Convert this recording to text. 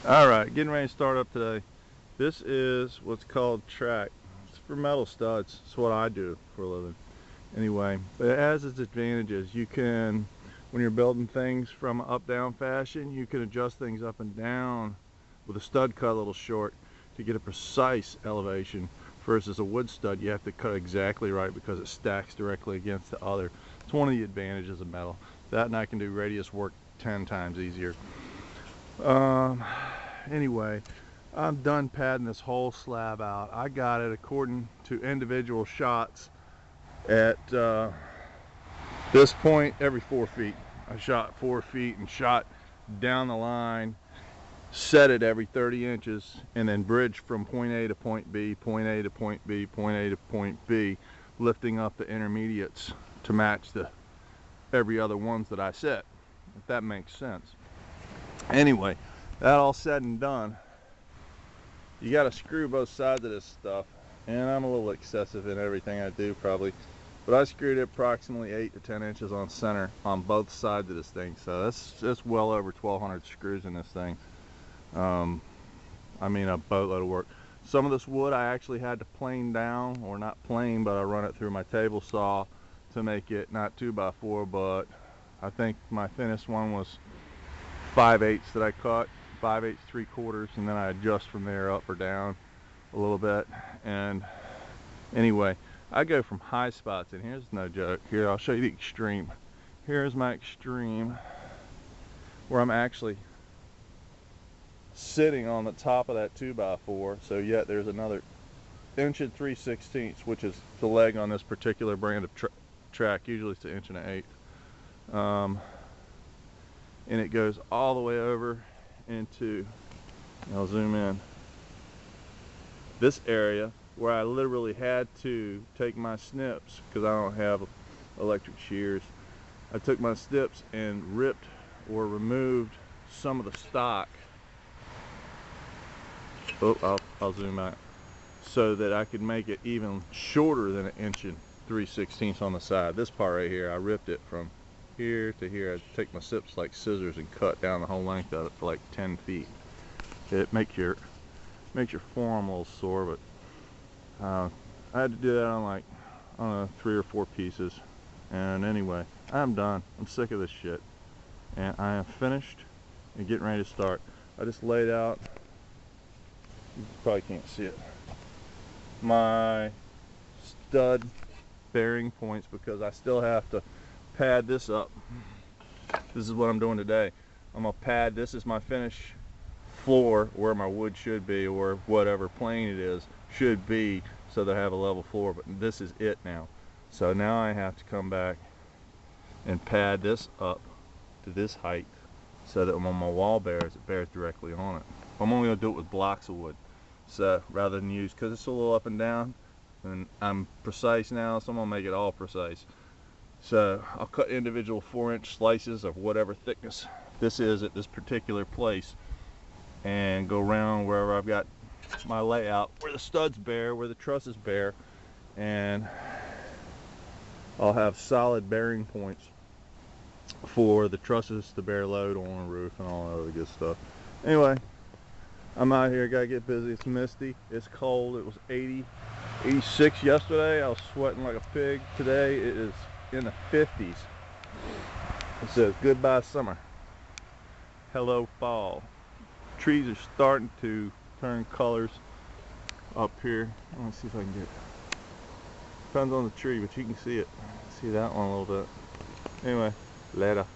Alright, getting ready to start up today. This is what's called track. It's for metal studs. It's what I do for a living. Anyway, but it has its advantages. You can, when you're building things from up-down fashion, you can adjust things up and down with a stud cut a little short to get a precise elevation. Versus a wood stud, you have to cut exactly right because it stacks directly against the other. It's one of the advantages of metal. That, and I can do radius work 10 times easier. Anyway, I'm done padding this whole slab out. I got it according to individual shots at this point every 4 feet. I shot 4 feet and shot down the line, set it every 30 inches, and then bridged from point A to point B, point A to point B, point A to point B, lifting up the intermediates to match the every other ones that I set, if that makes sense. Anyway, that all said and done, you got to screw both sides of this stuff, and I'm a little excessive in everything I do probably, but I screwed it approximately 8 to 10 inches on center on both sides of this thing, so that's well over 1,200 screws in this thing. I mean, a boatload of work. Some of this wood I actually had to plane down, or not plane, but I run it through my table saw to make it not 2x4, but I think my thinnest one was 5/8 that I cut, 5/8 3/4, and then I adjust from there up or down a little bit. And anyway, I go from high spots, and here's no joke. Here, I'll show you the extreme. Here's my extreme, where I'm actually sitting on the top of that 2x4, so yet there's another 1 3/16, which is the leg on this particular brand of track. Usually it's 1 1/8. And it goes all the way over into, I'll zoom in, this area where I literally had to take my snips because I don't have electric shears. I took my snips and ripped or removed some of the stock. Oh, I'll zoom out so that I could make it even shorter than 1 3/16 on the side. This part right here, I ripped it from here to here. I take my snips like scissors and cut down the whole length of it for like 10 feet. It makes your forearm a little sore, but I had to do that on like, I don't know, 3 or 4 pieces. And anyway, I'm done. I'm sick of this shit, and I am finished and getting ready to start. I just laid out, you probably can't see it, my stud bearing points because I still have to pad this up. This is what I'm doing today. I'm gonna pad, this is my finish floor where my wood should be, or whatever plane it is should be, so that I have a level floor, but this is it now. So now I have to come back and pad this up to this height so that when my wall bears, it bears directly on it. I'm only gonna do it with blocks of wood, so rather than use, because it's a little up and down, and I'm precise now, so I'm gonna make it all precise. So I'll cut individual 4-inch slices of whatever thickness this is at this particular place, and go around wherever I've got my layout, where the studs bear, where the trusses bear, and I'll have solid bearing points for the trusses to bear load on the roof and all that other good stuff. Anyway, I'm out here, gotta get busy. It's misty, it's cold. It was 80, 86 yesterday. I was sweating like a pig. Today it is in the 50s. It says goodbye summer, hello fall. Trees are starting to turn colors up here. Let me see if I can get it. Depends on the tree, but you can see it. See that one a little bit. Anyway, later.